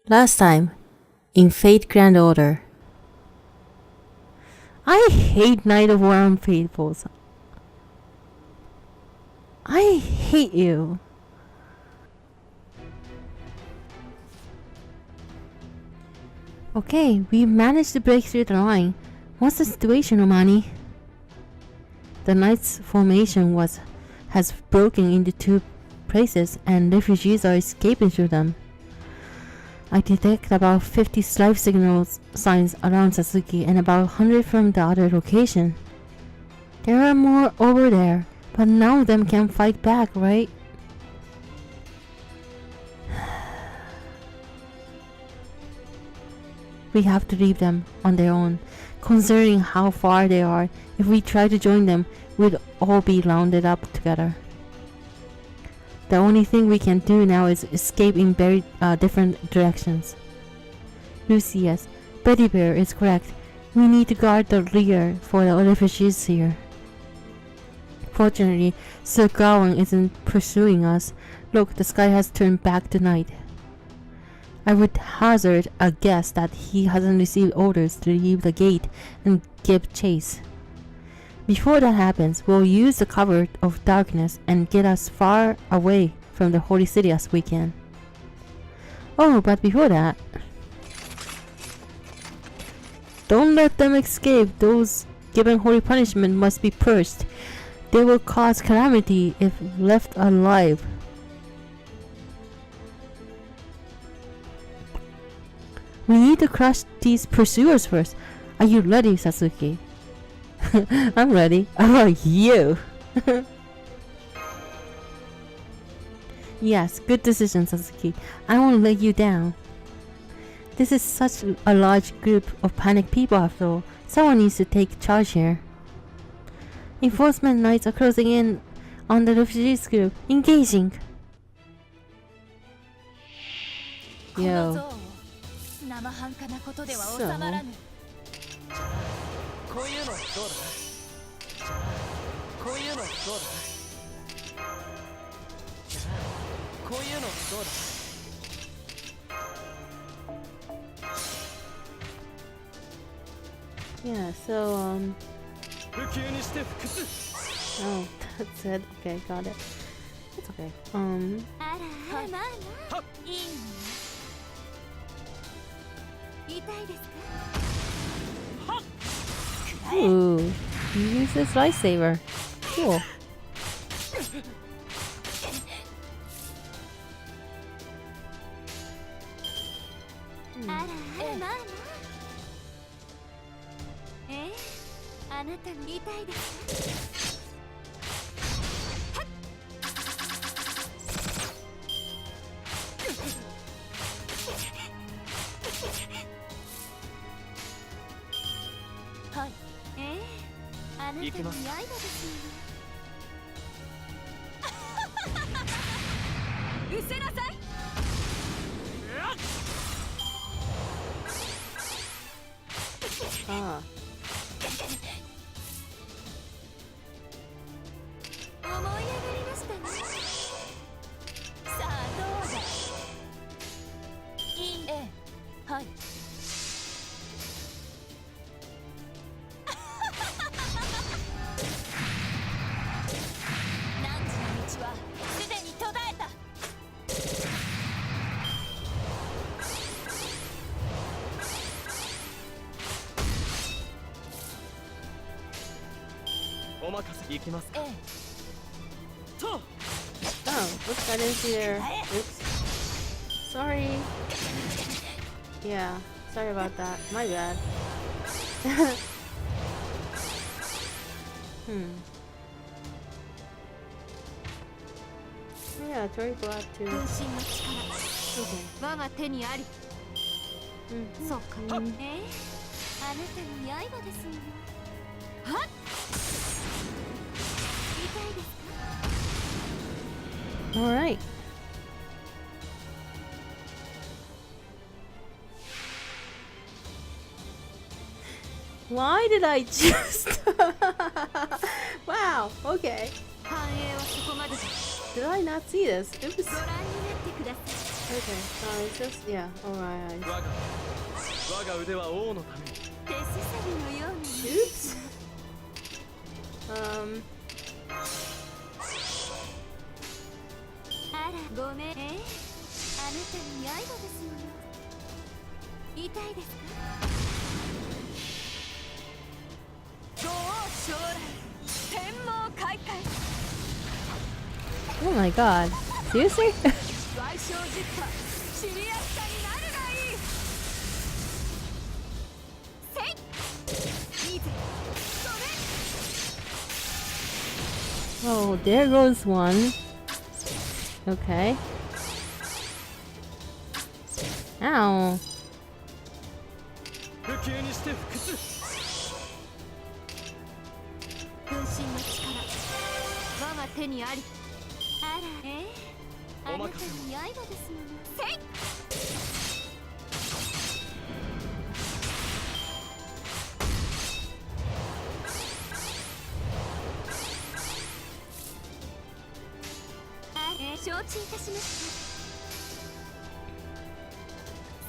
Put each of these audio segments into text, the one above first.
Last time, in Fate Grand Order. I hate Night of Round Faithfuls. I hate you. Okay, we managed to break through the line. What's the situation, Omani? The Knight's formation has broken into two places and refugees are escaping through them. I detect about 50 life signal signs around Satuki and about 100 from the other location. There are more over there, but none of them can fight back, right? We have to leave them on their own. Considering how far they are, if we try to join them, we'd all be rounded up together. The only thing we can do now is escape in very different directions. Lucius, Betty Bear is correct. We need to guard the rear for the refugees here. Fortunately, Sir Gawain isn't pursuing us. Look, the sky has turned back to night. I would hazard a guess that he hasn't received orders to leave the gate and give chase. Before that happens, we'll use the cover of darkness and get as far away from the holy city as we can. Oh, but before that, don't let them escape. Those given holy punishment must be purged. They will cause calamity if left alive. We need to crush these pursuers first. Are you ready, Sasuke? I'm ready. How about you? Yes, good decision, Sasuke. I won't let you down. This is such a large group of panicked people after all. Someone needs to take charge here. Enforcement knights are closing in on the refugees group. Engaging. Yo. Yeah, so oh, that's it. Okay, got it. It's okay. Ooh, he uses his lightsaber. Cool. Ah. Oh, oops, I didn't see there. Oops. Sorry. Yeah, sorry about that. My bad. Yeah, Tori glad too. Okay. Alright. Why did I just... Wow, okay. Did I not see this? Oops. Okay, it's just, yeah, alright. 我が腕は王のために。 Oops. あらごめん。あなたの刃ですもの。痛いですか？女王将来天網開会。 Oh my god. Seriously? 賠償実家知り合いさになるがいい。せいいいぜ。それ Oh, there goes one. Okay. Ow. 不朽にして不屈。分身の力我が手にあり。あらあなたの刃ですもの。せい承知いたしまし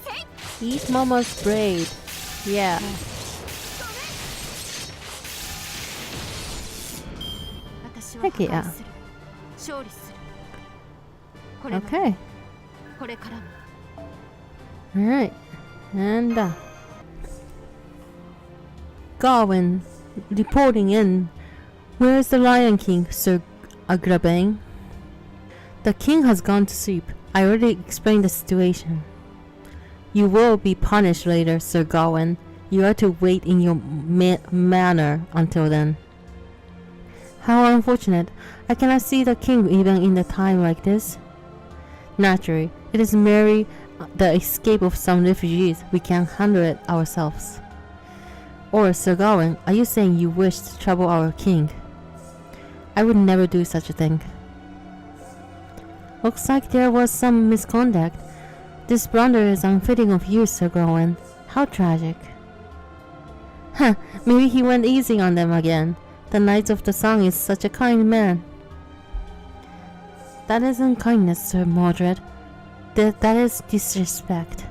た。 Eat Mama's braid. Yeah. 私は破 Heck 壊 yeah. する。勝利する。これは Okay. これからも。 Alright. And Gawain reporting in. Where's the Lion King, Sir Agrabah? The king has gone to sleep. I already explained the situation. You will be punished later, Sir Gawain. You are to wait in your manor until then. How unfortunate. I cannot see the king even in a time like this. Naturally, it is merely the escape of some refugees. We can handle it ourselves. Or, Sir Gawain, are you saying you wish to trouble our king? I would never do such a thing. Looks like there was some misconduct. This blunder is unfitting of you, Sir Gawain. How tragic. Huh, maybe he went easy on them again. The Knight of the Sun is such a kind man. That isn't kindness, Sir Mordred. That is disrespect.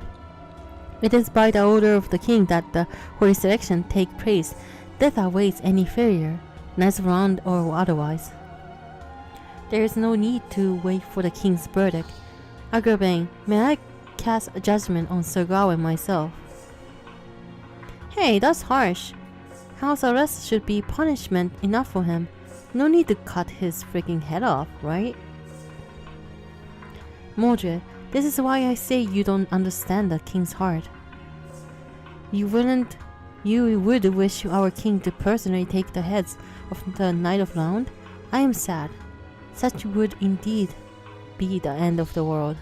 It is by the order of the king that the holy selection take place. Death awaits any failure, knights round or otherwise. There is no need to wait for the king's verdict. Agrabah, may I cast a judgment on Sir Gawain myself? Hey, that's harsh. House arrest should be punishment enough for him. No need to cut his freaking head off, right? Mordred, this is why I say you don't understand the king's heart. You would wish our king to personally take the heads of the Knight of Round? I am sad. Such would indeed be the end of the world.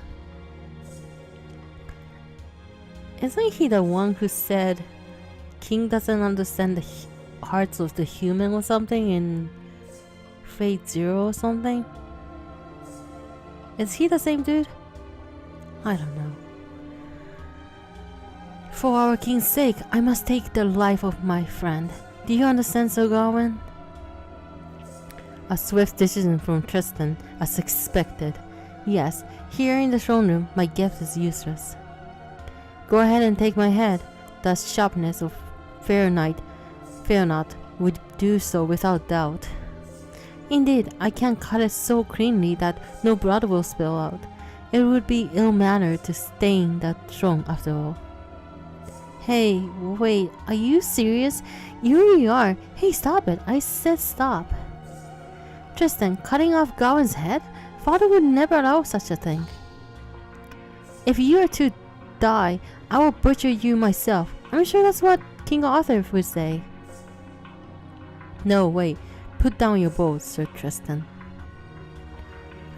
Isn't he the one who said king doesn't understand the hearts of the human or something in Fate Zero or something? Is he the same dude? I don't know. For our king's sake, I must take the life of my friend. Do you understand, Sir Gawain? A swift decision from Tristan, as expected. Yes, here in the throne room, my gift is useless. Go ahead and take my head. The sharpness of Fair Not would do so without doubt. Indeed, I can cut it so cleanly that no blood will spill out. It would be ill-mannered to stain the throne after all. Hey, wait, are you serious? You really are. Hey, stop it. I said stop. Tristan, cutting off Gawain's head? Father would never allow such a thing. If you are to die, I will butcher you myself. I'm sure that's what King Arthur would say. No, wait. Put down your bows, Sir Tristan.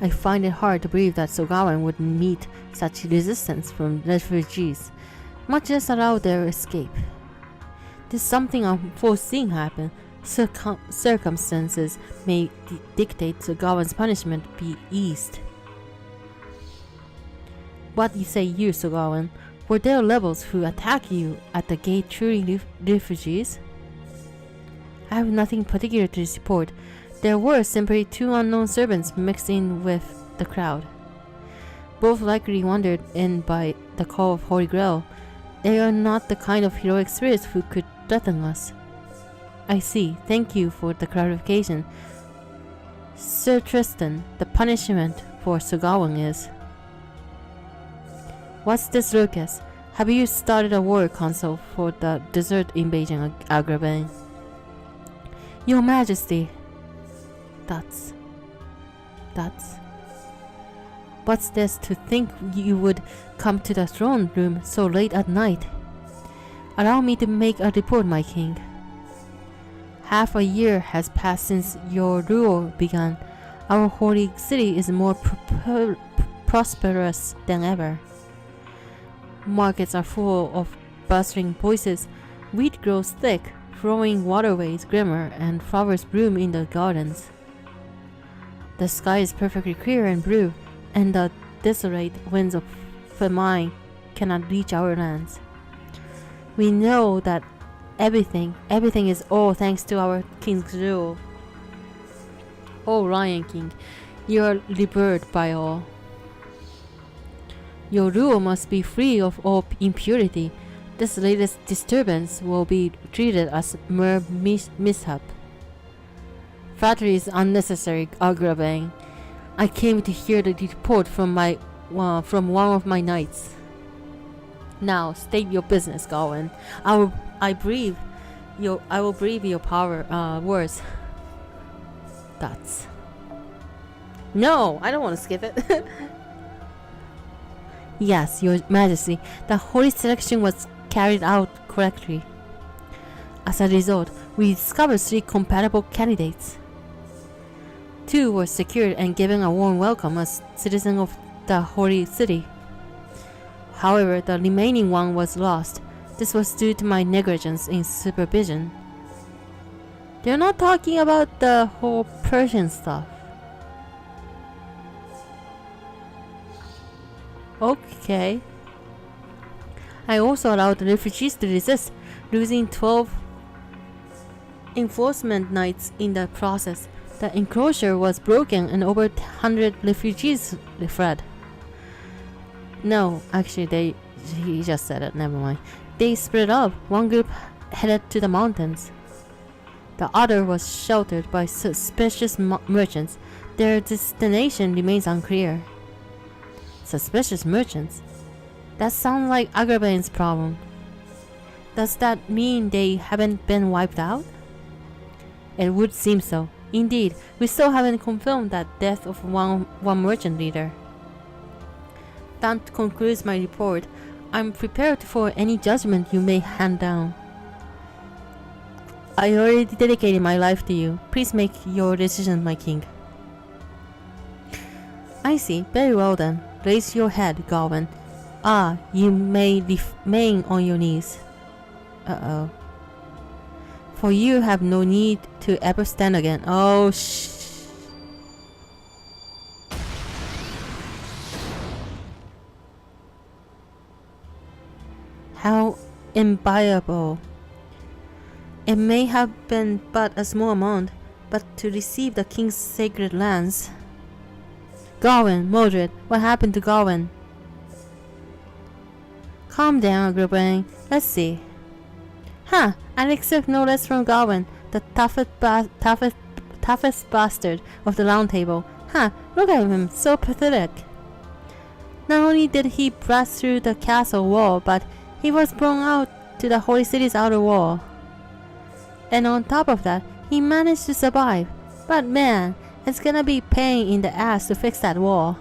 I find it hard to believe that Sir Gawain would meet such resistance from refugees, much less allow their escape. Did something unforeseen happen? Circumstances may dictate Sir Gawain's punishment be eased. What you say you, Sir Gawain? Were there rebels who attacked you at the gate truly refugees? I have nothing particular to report. There were simply two unknown servants mixed in with the crowd. both likely wandered in by the call of Holy Grail. They are not the kind of heroic spirits who could threaten us. I see. Thank you for the clarification. Sir Tristan, the punishment for Sir Gawain is... What's this, Lucas? Have you started a war council for the desert invasion Agrabah? Your Majesty. That's... What's this, to think you would come to the throne room so late at night? Allow me to make a report, my king. Half a year has passed since your rule began. Our holy city is more prosperous than ever. Markets are full of bustling voices. Wheat grows thick, flowing waterways glimmer, and flowers bloom in the gardens. The sky is perfectly clear and blue, and the desolate winds of famine cannot reach our lands. We know that everything is all thanks to our king's rule. Oh, Lion King, you are revered by all. Your rule must be free of all impurity. This latest disturbance will be treated as mere mishap. Flattery is unnecessary, Agrabah. I came to hear the report from one of my knights. Now state your business, Gawain. I will brief your power words. That's... No, I don't want to skip it. Yes, Your Majesty, the holy selection was carried out correctly. As a result, we discovered 3 compatible candidates. 2 were secured and given a warm welcome as citizens of the holy city. However, the remaining one was lost. This was due to my negligence in supervision. They're not talking about the whole Persian stuff. Okay. I also allowed the refugees to resist, losing 12 enforcement knights in the process. The enclosure was broken and over 100 refugees fled. No, actually he just said it, never mind. They split up. One group headed to the mountains. The other was sheltered by suspicious merchants. Their destination remains unclear. Suspicious merchants? That sounds like Agrabah's problem. Does that mean they haven't been wiped out? It would seem so. Indeed, we still haven't confirmed that death of one merchant leader. That concludes my report. I'm prepared for any judgment you may hand down. I already dedicated my life to you. Please make your decision, my king. I see. Very well then. Raise your head, Gawain. Ah, you may remain on your knees. Uh-oh. For you have no need to ever stand again. Oh, How imbiable. It may have been but a small amount, but to receive the king's sacred lands. Gawain, Mordred, what happened to Gawain? Calm down, Agrabah. Let's see. Huh, I'd expect no less from Gawain, the toughest bastard of the Round Table. Huh, look at him, so pathetic. Not only did he blast through the castle wall, but he was blown out to the holy city's outer wall. And on top of that, he managed to survive. But man, it's gonna be pain in the ass to fix that wall.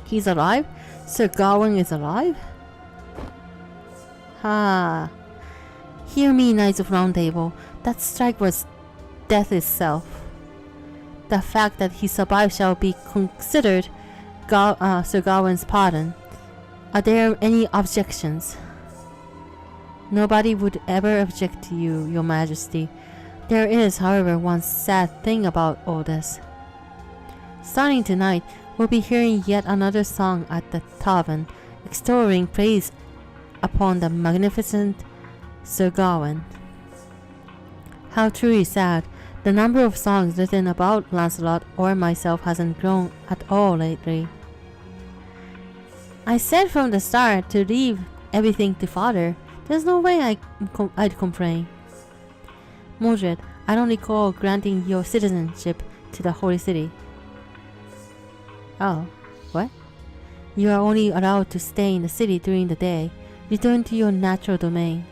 He's alive? Sir Gawain is alive? Ah. Hear me, Knights of Round Table. That strike was death itself. The fact that he survived shall be considered Sir Gawain's pardon. Are there any objections? Nobody would ever object to you, Your Majesty. There is, however, one sad thing about all this. Starting tonight, we'll be hearing yet another song at the tavern, extolling praise upon the magnificent Sir Gawain. How truly sad. The number of songs written about Lancelot or myself hasn't grown at all lately. I said from the start to leave everything to father. There's no way I'd complain. Mordred, I don't recall granting your citizenship to the Holy City. Oh, what? You are only allowed to stay in the city during the day. Return to your natural domain.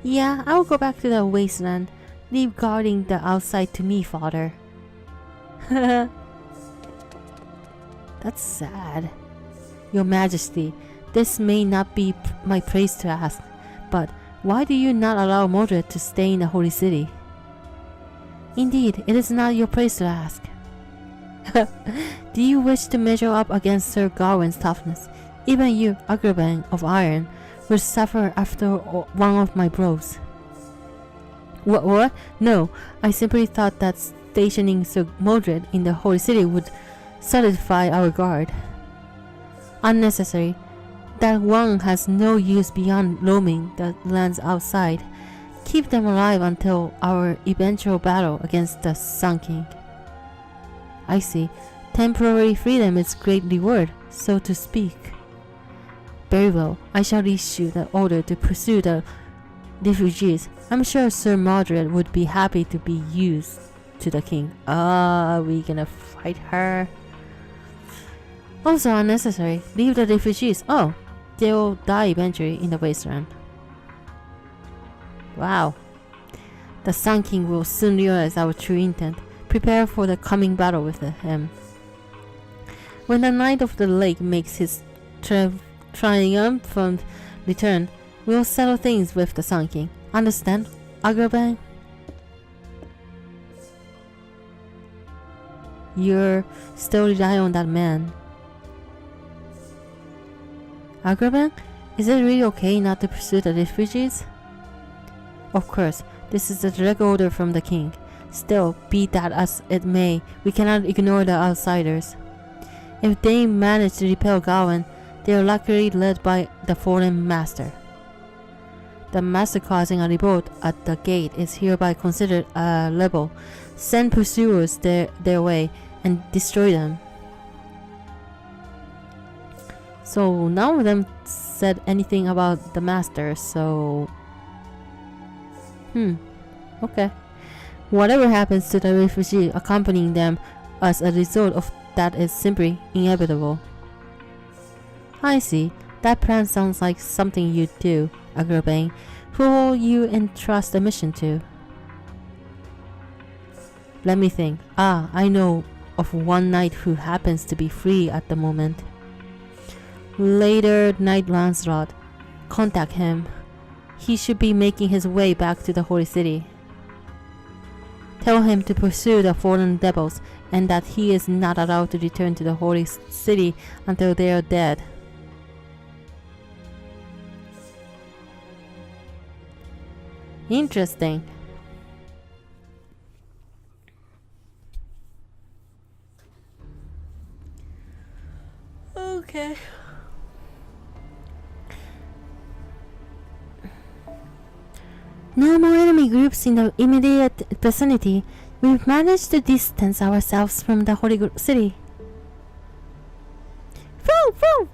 Yeah, I will go back to the wasteland. Leave guarding the outside to me, father. That's sad. Your Majesty, this may not be my praise to ask, but why do you not allow Mordred to stay in the Holy City? Indeed, it is not your praise to ask. Do you wish to measure up against Sir Gawain's toughness? Even you, Agrabah of Iron, will suffer after one of my blows. What? No, I simply thought that stationing Sir Mordred in the Holy City would solidify our guard. Unnecessary. That one has no use beyond roaming the lands outside. Keep them alive until our eventual battle against the Sun King. I see. Temporary freedom is great reward, so to speak. Very well. I shall issue the order to pursue the refugees. I'm sure Sir Mordred would be happy to be used to the king. Are we gonna fight her? Also unnecessary. Leave the refugees. Oh, they'll die eventually in the wasteland. Wow. The Sun King will soon realize our true intent. Prepare for the coming battle with him. When the Knight of the Lake makes his triumphant return, we'll settle things with the Sun King. Understand, Agrabah? You're still relying on that man. Agrabah, is it really okay not to pursue the refugees? Of course, this is a direct order from the king. Still, be that as it may, we cannot ignore the outsiders. If they manage to repel Gawain, they are luckily led by the foreign master. The master causing a revolt at the gate is hereby considered a rebel. Send pursuers their way and destroy them. So none of them said anything about the master, so... Okay. Whatever happens to the refugee accompanying them as a result of that is simply inevitable. I see. That plan sounds like something you'd do, Agrabah. Who will you entrust the mission to? Let me think. I know of one knight who happens to be free at the moment. Later, Knight Lancelot. Contact him. He should be making his way back to the Holy City. Tell him to pursue the fallen devils and that he is not allowed to return to the Holy City until they are dead. Interesting. Okay. No more enemy groups in the immediate vicinity. We've managed to distance ourselves from the Holy City. Woo! Woo!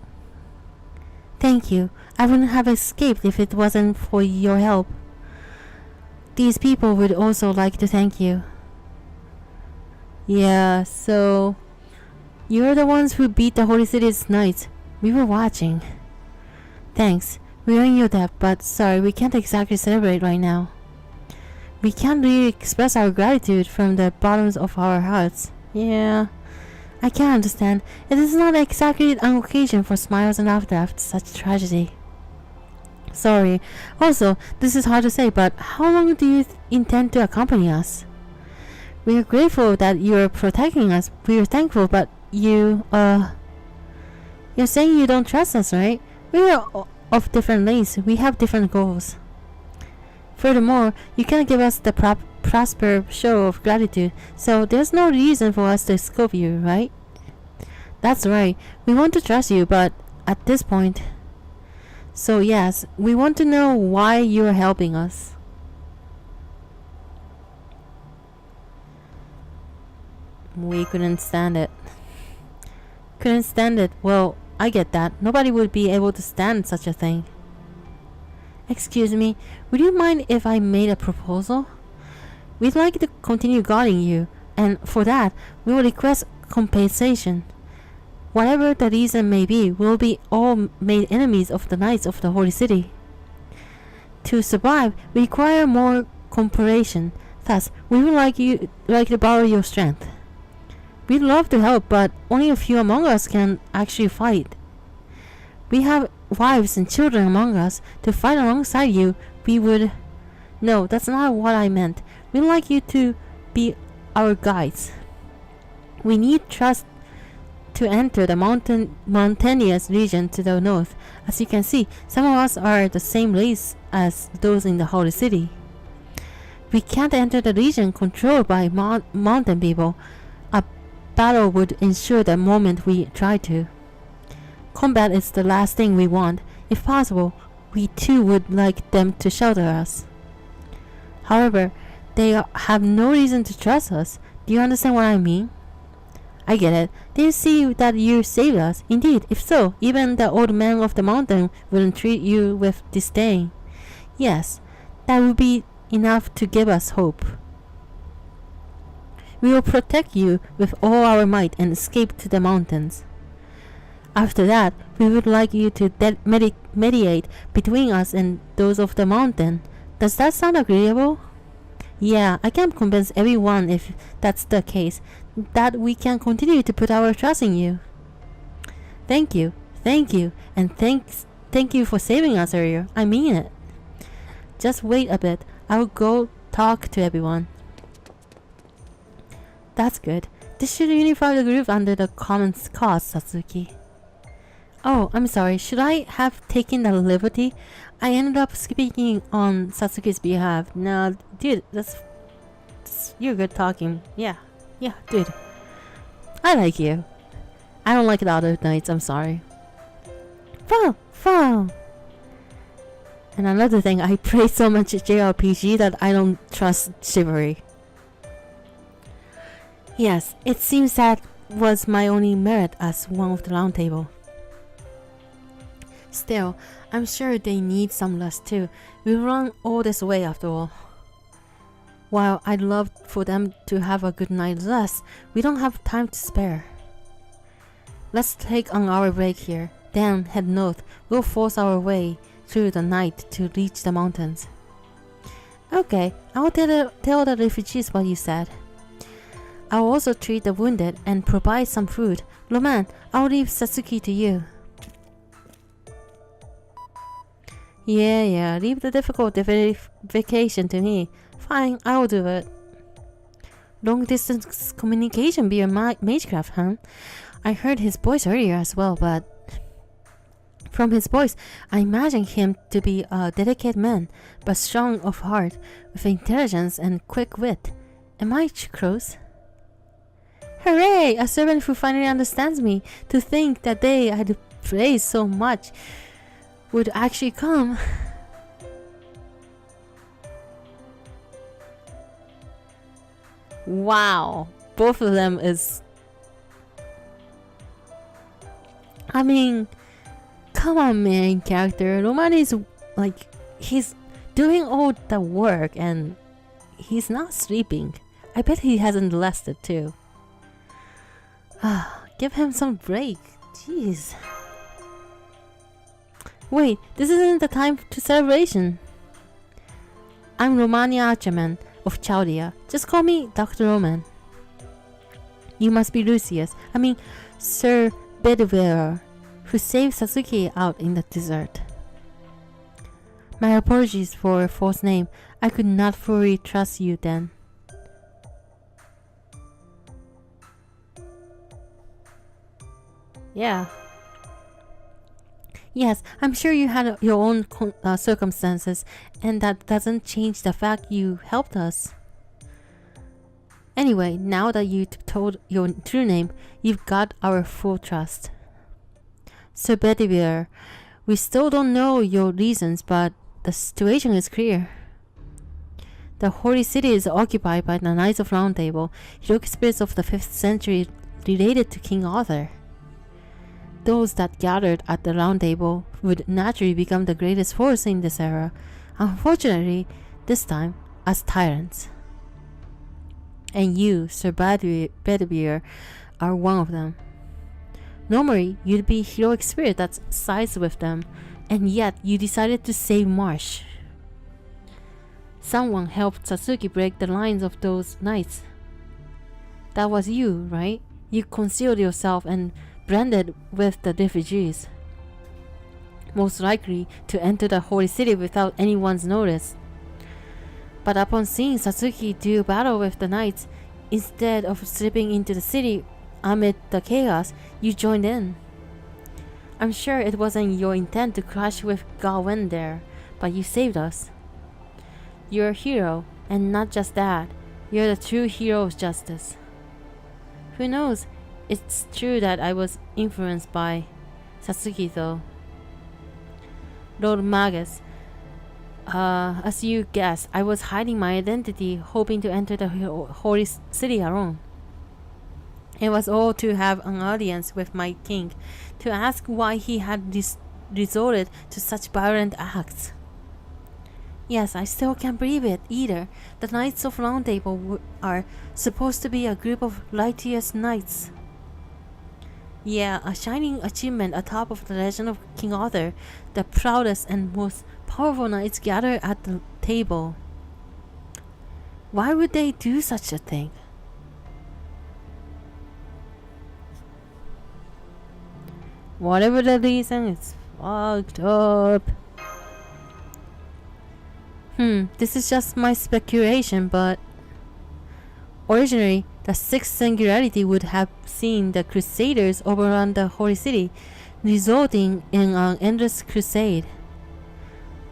Thank you. I wouldn't have escaped if it wasn't for your help. These people would also like to thank you. Yeah, so... You're the ones who beat the Holy City's knights. We were watching. Thanks. We're in your debt, but sorry, we can't exactly celebrate right now. We can't really express our gratitude from the bottoms of our hearts. Yeah, I can understand. It is not exactly an occasion for smiles and laughter after such tragedy. Sorry. Also, this is hard to say, but how long do you intend to accompany us? We are grateful that you are protecting us. We are thankful, but you're saying you don't trust us, right? We are of different lanes. We have different goals. Furthermore, you can't give us the prosper show of gratitude, so there's no reason for us to scope you, right? That's right. We want to trust you, but at this point... So yes, we want to know why you're helping us. We couldn't stand it. Well, I get that. Nobody would be able to stand such a thing. Excuse me, would you mind if I made a proposal? We'd like to continue guarding you, and for that, we will request compensation. Whatever the reason may be, we'll be all made enemies of the Knights of the Holy City. To survive, we require more cooperation. Thus, we would like to borrow your strength. We'd love to help, but only a few among us can actually fight. We have wives and children among us. To fight alongside you, we would... No, that's not what I meant. We'd like you to be our guides. We need trust to enter the mountainous region to the north. As you can see, some of us are the same race as those in the Holy City. We can't enter the region controlled by mountain people. A battle would ensure the moment we try to. Combat is the last thing we want. If possible, we too would like them to shelter us. However, they have no reason to trust us. Do you understand what I mean? I get it. They see that you saved us. Indeed, if so, even the old man of the mountain wouldn't treat you with disdain. Yes, that would be enough to give us hope. We will protect you with all our might and escape to the mountains. After that, we would like you to mediate between us and those of the mountain. Does that sound agreeable? Yeah, I can convince everyone, if that's the case, that we can continue to put our trust in you. Thank you, and thank you for saving us earlier. I mean it. Just wait a bit. I'll go talk to everyone. That's good. This should unify the group under the common cause, Satuki. Oh, I'm sorry. Should I have taken the liberty? I ended up speaking on Satuki's behalf. No, dude, you're good talking. Yeah, dude. I like you. I don't like the other knights, I'm sorry. Fun. And another thing, I play so much JRPG that I don't trust chivalry. Yes, it seems that was my only merit as one of the round table. Still, I'm sure they need some rest too. We run all this way after all. While I'd love for them to have a good night's rest, we don't have time to spare. Let's take an hour break here, then head north. We'll force our way through the night to reach the mountains. Okay, I'll tell the refugees what you said. I'll also treat the wounded and provide some food. Roman, I'll leave Satuki to you. Yeah, leave the difficult verification to me. Fine, I'll do it. Long distance communication be your magecraft, huh? I heard his voice earlier as well, but from his voice, I imagine him to be a delicate man, but strong of heart, with intelligence and quick wit. Am I close? Hooray! A servant who finally understands me. To think that they I had praised so much would actually come. Wow, both of them is... I mean, come on, main character. Roman is like, he's doing all the work and he's not sleeping. I bet he hasn't rested too. Give him some break. Jeez. Wait, this isn't the time to celebration. I'm Romania Archerman of Chaldea. Just call me Dr. Roman. You must be Lucius. I mean, Sir Bedivere, who saved Satuki out in the desert. My apologies for a false name. I could not fully trust you then. Yeah. Yes, I'm sure you had your own circumstances, and that doesn't change the fact you helped us. Anyway, now that you told your true name, you've got our full trust. Sir Bedivere, we still don't know your reasons, but the situation is clear. The Holy City is occupied by the Knights of Round Table, heroic spirits of the 5th century related to King Arthur. those that gathered at the round table would naturally become the greatest force in this era. Unfortunately, this time as tyrants. And you, Sir Bedivere, are one of them. Normally, you'd be heroic spirit that sides with them, and yet you decided to save Marsh. Someone helped Satuki break the lines of those knights. That was you, right? You concealed yourself and blended with the refugees. Most likely to enter the holy city without anyone's notice. But upon seeing Satuki do battle with the knights, instead of slipping into the city amid the chaos, you joined in. I'm sure it wasn't your intent to clash with Gawain there, but you saved us. You're a hero, and not just that, you're the true hero of justice. Who knows, it's true that I was influenced by Satuki though. Lord Magus, as you guessed, I was hiding my identity, hoping to enter the holy city alone. It was all to have an audience with my king, to ask why he had resorted to such violent acts. Yes, I still can't believe it either. The Knights of Round Table are supposed to be a group of righteous knights. Yeah, a shining achievement atop of the legend of King Arthur, the proudest and most powerful knights gathered at the table. Why would they do such a thing? Whatever the reason, it's fucked up. This is just my speculation, but originally, the sixth singularity would have seen the Crusaders overrun the Holy City, resulting in an endless crusade.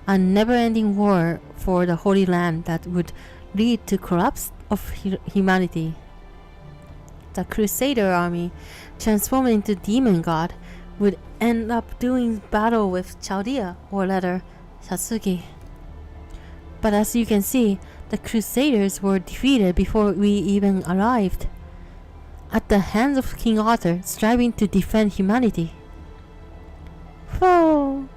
A never-ending war for the Holy Land that would lead to collapse of humanity. The Crusader army, transformed into demon god, would end up doing battle with Chaldea, or rather, Sasuke. But as you can see, the Crusaders were defeated before we even arrived, at the hands of King Arthur striving to defend humanity. Whoa!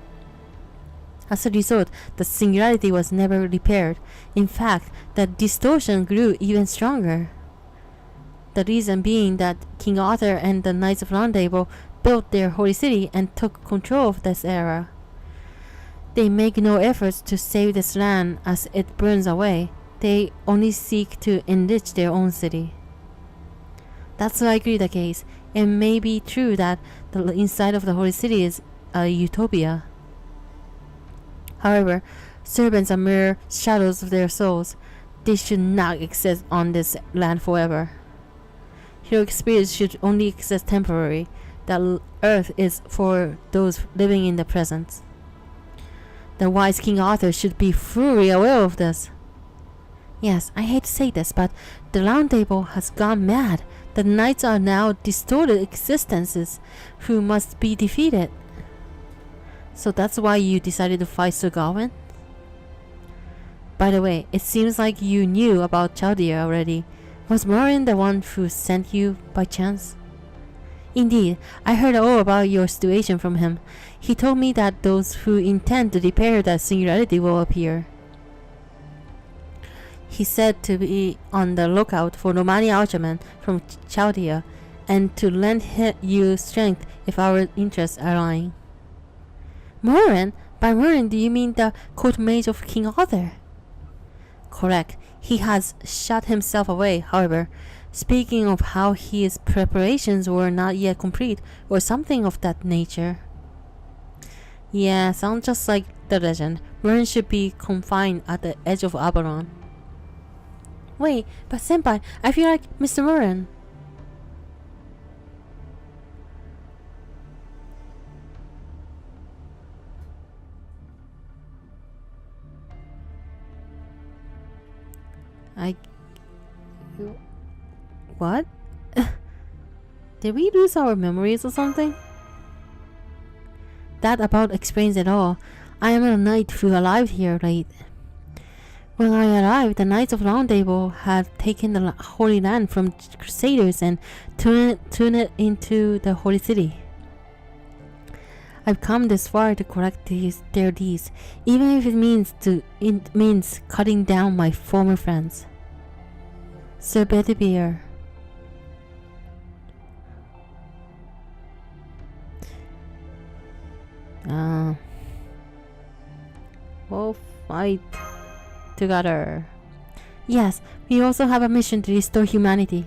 As a result, the singularity was never repaired. In fact, the distortion grew even stronger. The reason being that King Arthur and the Knights of Round Table built their holy city and took control of this era. They make no efforts to save this land as it burns away. They only seek to enrich their own city. That's likely the case. It may be true that the inside of the holy city is a utopia. However, servants are mere shadows of their souls. They should not exist on this land forever. Heroic spirits should only exist temporarily. The earth is for those living in the present. The wise King Arthur should be fully aware of this. Yes, I hate to say this, but the Round Table has gone mad. The knights are now distorted existences who must be defeated. So that's why you decided to fight Sir Gawain? By the way, it seems like you knew about Chaldea already. Was Merlin the one who sent you by chance? Indeed, I heard all about your situation from him. He told me that those who intend to repair that singularity will appear. He said to be on the lookout for Romani Archermen from Chaldea, and to lend you strength if our interests align. Merlin? By Merlin, do you mean the court mage of King Arthur? Correct. He has shut himself away, however. Speaking of how his preparations were not yet complete, or something of that nature. Yeah, sounds just like the legend. Merlin should be confined at the edge of Avalon. Wait, but senpai, I feel like Mr. Merlin. What? Did we lose our memories or something? That about explains it all. I am a knight who arrived here late. When I arrived, the Knights of Round Table had taken the Holy Land from Crusaders and turned it into the Holy City. I've come this far to correct their deeds, even if it means cutting down my former friends. Sir Bedivere. We'll fight together. Yes, we also have a mission to restore humanity.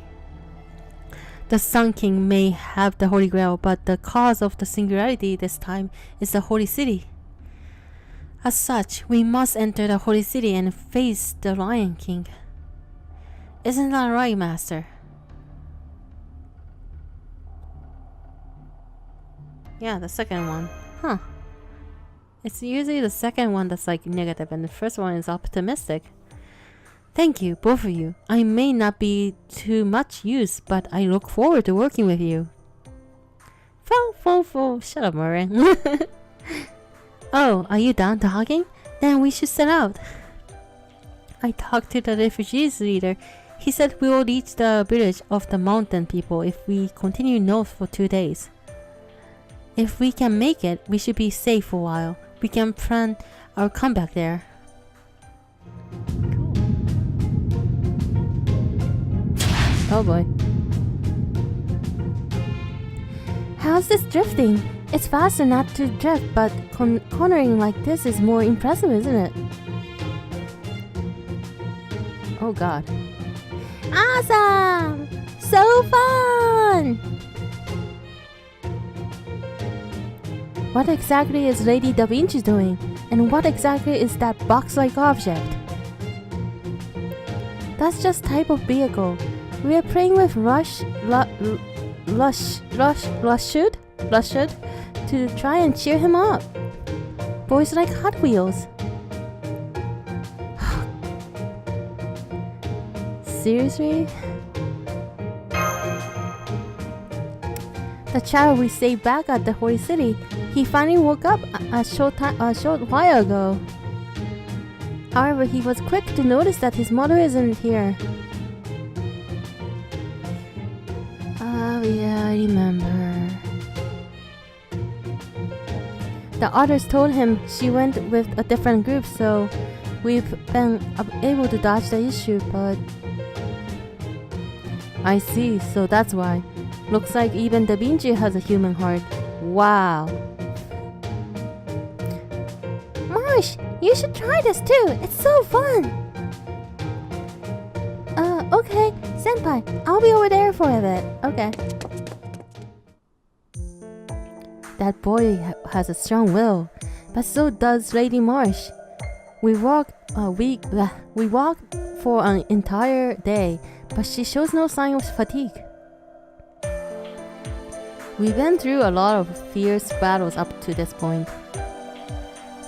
The Sun King may have the Holy Grail, but the cause of the singularity this time is the Holy City. As such, we must enter the Holy City and face the Lion King. Isn't that right, Master? Yeah, the second one. Huh. It's usually the second one that's like negative and the first one is optimistic. Thank you, both of you. I may not be too much use, but I look forward to working with you. Shut up, Murray. Oh, are you done talking? Then we should set out. I talked to the refugees leader. He said we will reach the village of the mountain people if we continue north for 2 days. If we can make it, we should be safe for a while. We can plan our comeback there. Oh boy. How's this drifting? It's faster not to drift, but cornering like this is more impressive, isn't it? Oh god. Awesome! So fun! What exactly is Lady Da Vinci doing? And what exactly is that box-like object? That's just type of vehicle. We are playing with Lushud to try and cheer him up. Boys like Hot Wheels. Seriously? The child we saved back at the Holy City, he finally woke up a short while ago. However, he was quick to notice that his mother isn't here. Oh yeah, I remember. The others told him she went with a different group, so we've been able to dodge the issue, but... I see, so that's why. Looks like even Da Vinci has a human heart. Wow. Marsh, you should try this too. It's so fun. Okay, Senpai, I'll be over there for a bit. Okay. That boy has a strong will, but so does Lady Marsh. We walked for an entire day, but she shows no sign of fatigue. We've been through a lot of fierce battles up to this point.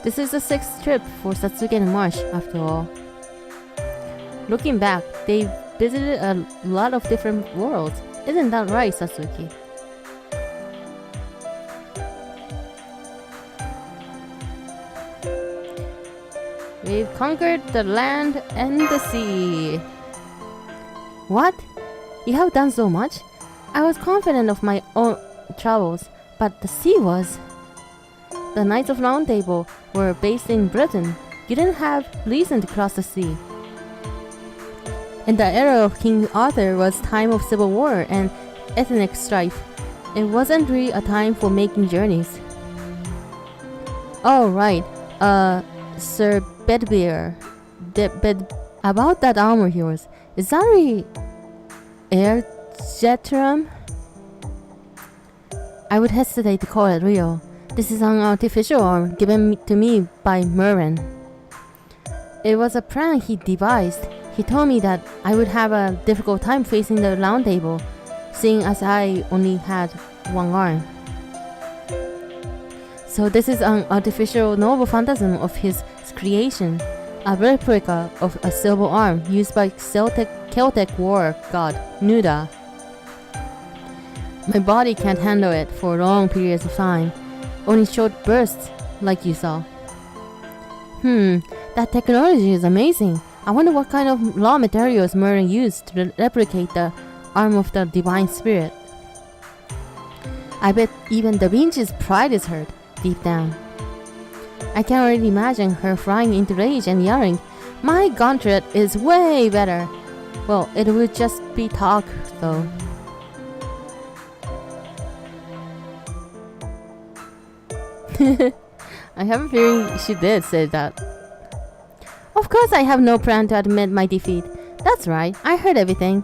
This is the 6th trip for Satuki and Marsh, after all. Looking back, they've visited a lot of different worlds. Isn't that right, Sasuke? We've conquered the land and the sea. What? You have done so much? I was confident of my own travels, but the sea was. The Knights of the Round Table were based in Britain. You didn't have reason to cross the sea. In the era of King Arthur was time of civil war and ethnic strife. It wasn't really a time for making journeys. Oh right, Sir Bedivere. About that armor of yours, is that really air jetrum? I would hesitate to call it real. This is an artificial arm given to me by Mervyn. It was a plan he devised. He told me that I would have a difficult time facing the round table, seeing as I only had one arm. So this is an artificial noble phantasm of his creation, a replica of a silver arm used by Celtic war god Nuda. My body can't handle it for long periods of time, only short bursts like you saw. That technology is amazing. I wonder what kind of raw materials Merlin used to replicate the arm of the divine spirit. I bet even Da Vinci's pride is hurt. deep down. I can already imagine her flying into rage and yelling, "My gauntlet is way better!" Well, it would just be talk, though. I have a feeling she did say that. Of course I have no plan to admit my defeat. That's right, I heard everything.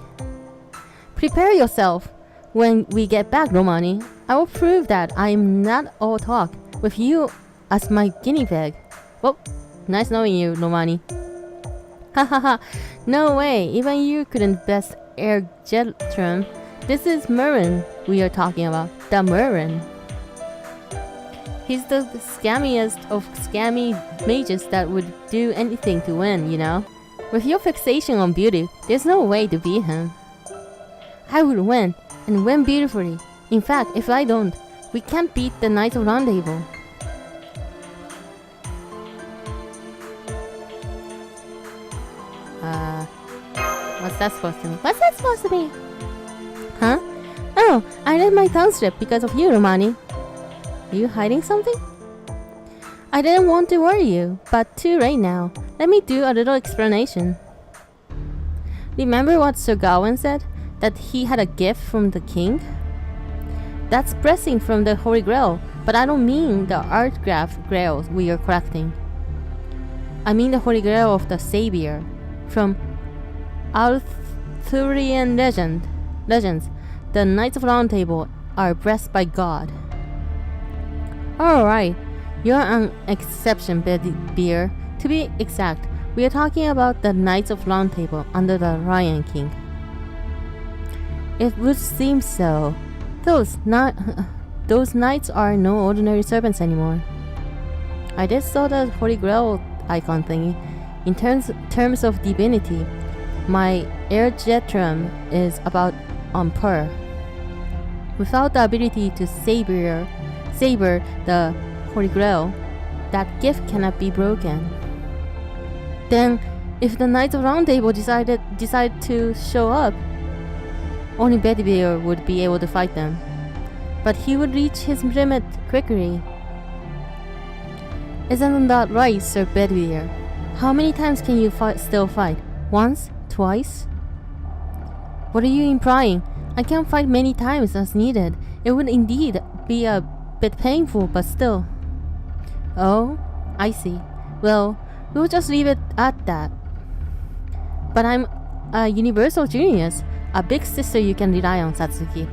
Prepare yourself. When we get back, Romani, I will prove that I am not all talk, with you as my guinea pig. Well, nice knowing you, Romani. Hahaha, no way, even you couldn't best Air Jetrum. This is Merrin we are talking about, the Merrin. He's the scammiest of scammy mages that would do anything to win, you know? With your fixation on beauty, there's no way to beat him. I would win, and win beautifully. In fact, if I don't, we can't beat the Knights of Rendezvous. What's that supposed to mean? What's that supposed to mean? Huh? Oh, I let my tongue slip because of you, Romani. Are you hiding something? I didn't want to worry you, but too late now. Let me do a little explanation. Remember what Sir Gawain said? That he had a gift from the king? That's blessing from the Holy Grail, but I don't mean the art-graph grails we are collecting. I mean the Holy Grail of the Savior. From Arthurian legends, the Knights of the Round Table are blessed by God. Alright, you're an exception, Beer. To be exact, we are talking about the Knights of Round Table under the Lion King. It would seem so. Those knights are no ordinary servants anymore. I did saw the Holy Grail icon thingy. In terms of divinity, my Air Jetrum is about on par. Without the ability to saber the Holy Grail, that gift cannot be broken. Then, if the Knights of Round Table decide to show up, only Bedivere would be able to fight them. But he would reach his limit quickly. Isn't that right, Sir Bedivere? How many times can you still fight? Once? Twice? What are you implying? I can fight many times as needed. It would indeed be a bit painful, but still. Oh, I see. Well, we'll just leave it at that. But I'm a universal genius, a big sister you can rely on, Satuki.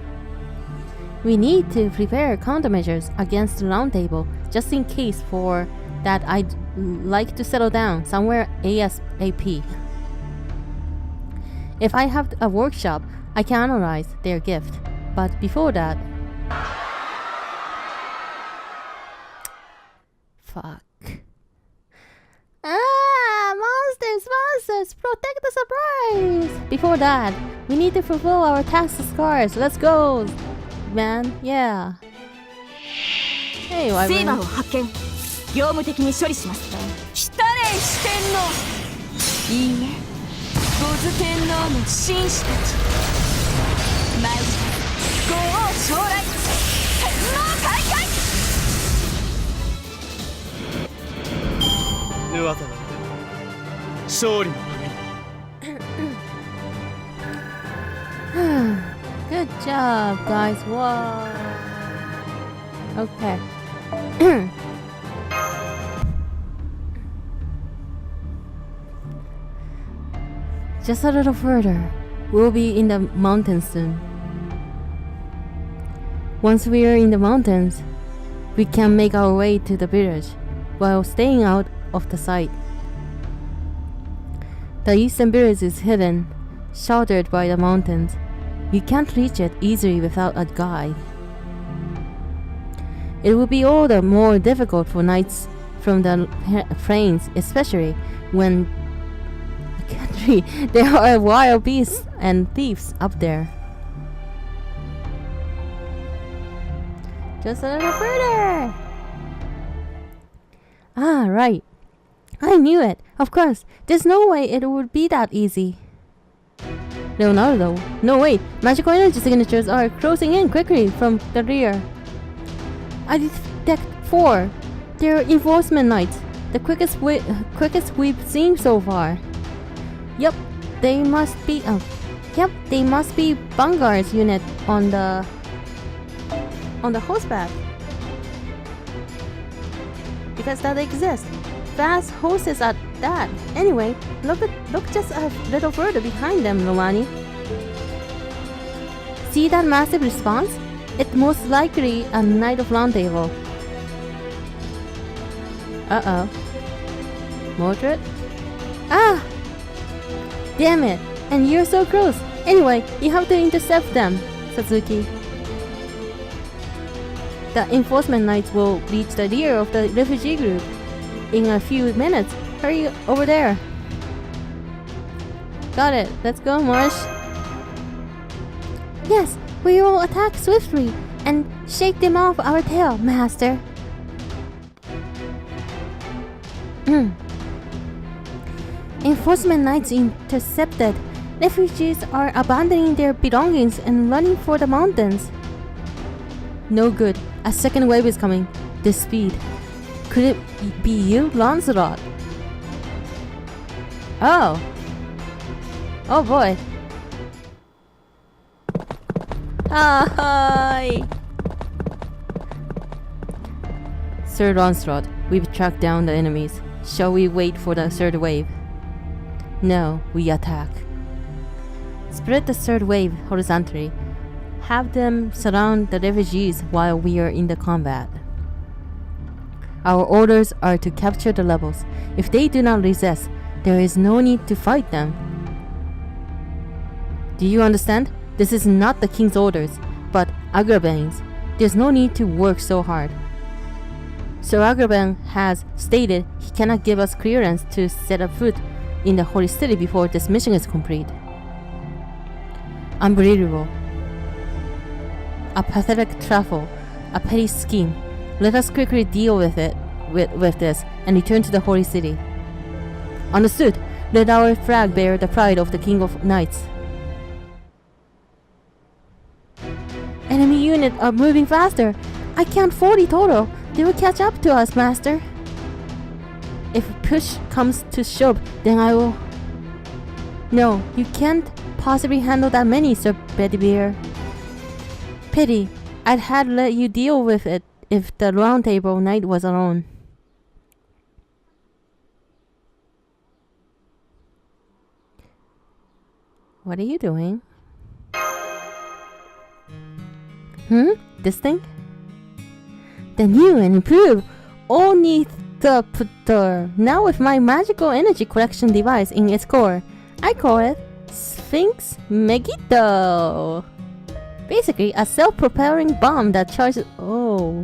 We need to prepare countermeasures against the Round Table, just in case for that I'd like to settle down somewhere ASAP. If I have a workshop, I can analyze their gift. But before that... Fuck. Monsters, protect the surprise! Before that, we need to fulfill our task scars. Let's go, man. Yeah. Hey, what? セイバーを発見。業務的に処理します。来たれ四天王。いいね。ゴズ天皇の紳士たち。マジで。豪王将来。天皇開会。噂だ。勝利のために。Good job, guys. Whoa. Okay. Just a little further. We'll be in the mountains soon. Once we are in the mountains, we can make our way to the village while staying out of the sight. The eastern village is hidden, sheltered by the mountains. You can't reach it easily without a guide. It will be all the more difficult for knights from the plains, especially when there are wild beasts and thieves up there. Just a little further! Ah, right. I knew it. Of course. There's no way it would be that easy. Leonardo. No, wait. Magical energy signatures are closing in quickly from the rear. I detect before. They're enforcement knights. The quickest we've seen so far. Yep, they must be vanguard's unit on the horseback. Because that exists. Fast horses at that. Anyway, look just a little further behind them, Romani. See that massive response? It's most likely a Knight of Round Table. Uh-oh. Mordred? Ah! Damn it! And you're so close! Anyway, you have to intercept them, Satuki. The enforcement knights will reach the rear of the refugee group in a few minutes. Hurry over there. Got it. Let's go, Marsh. Yes, we will attack swiftly and shake them off our tail, Master. Enforcement knights intercepted. Refugees are abandoning their belongings and running for the mountains. No good. A second wave is coming. This speed. Could it be you, Lancelot? Oh. Oh boy. Hi. Sir Lancelot, we've tracked down the enemies. Shall we wait for the third wave? No, we attack. Spread the third wave horizontally. Have them surround the refugees while we are in the combat. Our orders are to capture the levels. If they do not resist, there is no need to fight them. Do you understand? This is not the king's orders, but Agravain's. There's no need to work so hard. Sir Agravain has stated he cannot give us clearance to set a foot in the Holy City before this mission is complete. Unbelievable. A pathetic trifle, a petty scheme. Let us quickly deal with it, with this, and return to the Holy City. Understood. Let our flag bear the pride of the King of Knights. Enemy units are moving faster. I count 40 total. They will catch up to us, Master. If push comes to shove, then I will... No, you can't possibly handle that many, Sir Bedivere. Pity. I'd had let you deal with it if the Round Table Knight was alone. What are you doing? This thing? The new and improved Ornithopter. Now with my magical energy collection device in its core. I call it Sphinx Megiddo. Basically, a self-propelling bomb that charges... Oh.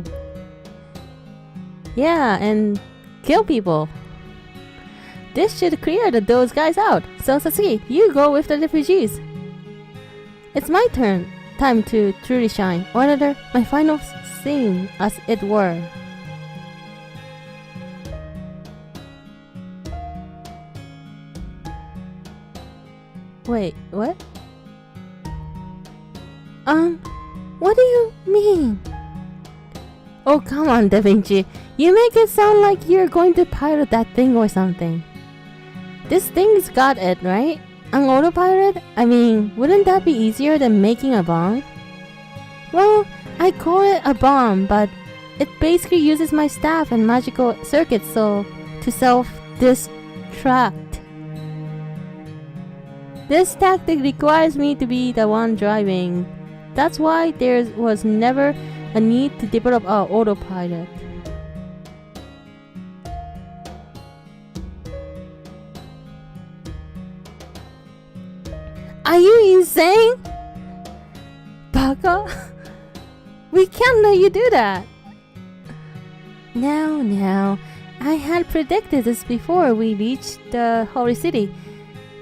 Yeah, and kill people. This should clear those guys out. So Sasuke, you go with the refugees. It's my turn. Time to truly shine. Or rather, my final scene, as it were. Wait, what? What do you mean? Oh, come on, Da Vinci. You make it sound like you're going to pilot that thing or something. This thing's got it, right? An autopilot? I mean, wouldn't that be easier than making a bomb? Well, I call it a bomb, but it basically uses my staff and magical circuits to self-destruct. This tactic requires me to be the one driving. That's why there was never a need to develop our autopilot. Are you insane? Baka? We can't let you do that. Now, I had predicted this before we reached the Holy City.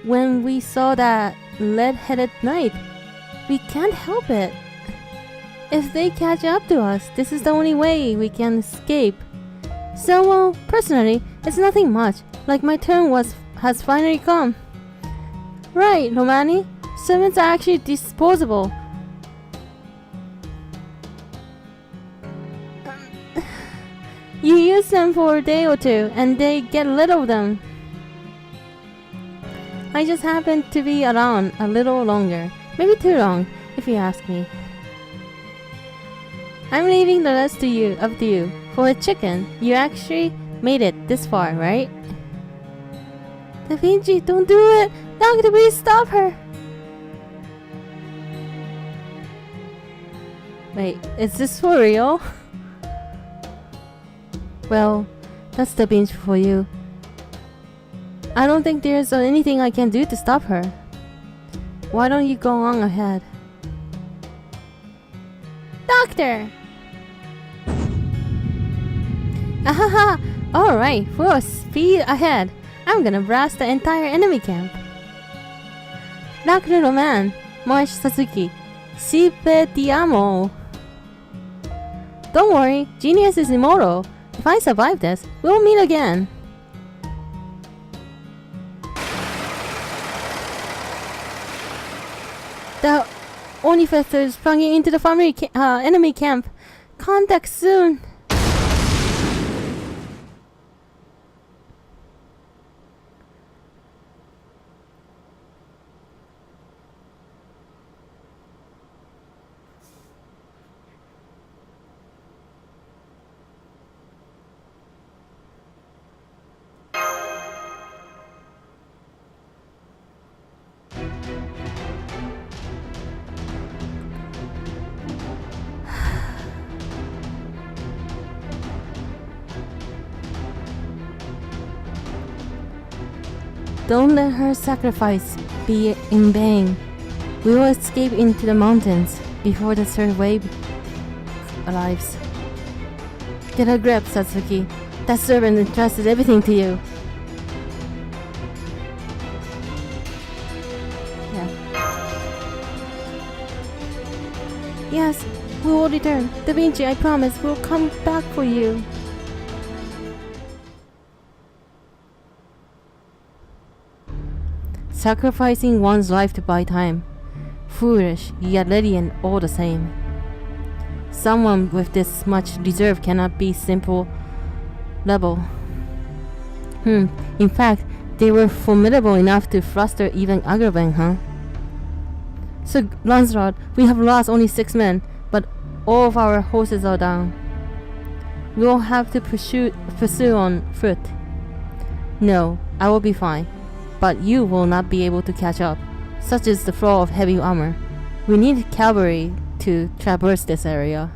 When we saw that lead-headed knight, we can't help it. If they catch up to us, this is the only way we can escape. So, well, personally, it's nothing much. Like my turn has finally come. Right, Romani? Servants are actually disposable. only use them for a day or two, and they get rid of them. I just happen to be around a little longer. Maybe too long, if you ask me. I'm leaving the rest up to you. For a chicken, you actually made it this far, right? Da Vinci, don't do it! Doctor, please stop her! Wait, is this for real? Well, that's Da Vinci for you. I don't think there's anything I can do to stop her. Why don't you go on ahead? Doctor! Ahaha! Alright, full speed ahead. I'm gonna blast the entire enemy camp. Doctor Roman, March Satuki, si vediamo. Don't worry, genius is immortal. If I survive this, we'll meet again. The Onifester is plunging into the enemy camp. Contact soon. Don't let her sacrifice be in vain. We will escape into the mountains before the third wave arrives. Get a grip, Satsuki. That servant entrusted everything to you. Yeah. Yes, we will return. Da Vinci, I promise, we'll come back for you. Sacrificing one's life to buy time. Foolish, yet radiant all the same. Someone with this much reserve cannot be simple rebel. In fact, they were formidable enough to frustrate even Agravain, huh? So, Lancelot, we have lost only 6 men, but all of our horses are down. We'll have to pursue on foot. No, I will be fine. But you will not be able to catch up. Such is the flaw of heavy armor. We need cavalry to traverse this area.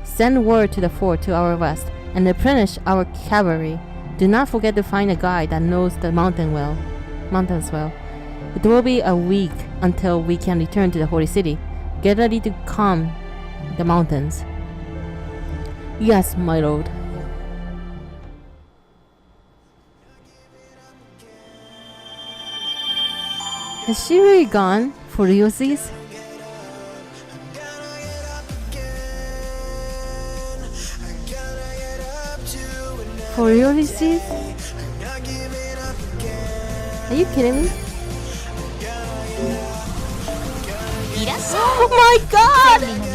Send word to the fort to our west and replenish our cavalry. Do not forget to find a guide that knows the mountains well. It will be a week until we can return to the Holy City. Get ready to calm the mountains. Yes, my lord. Has she really gone for realsies? For realsies? Are you kidding me? Oh my god!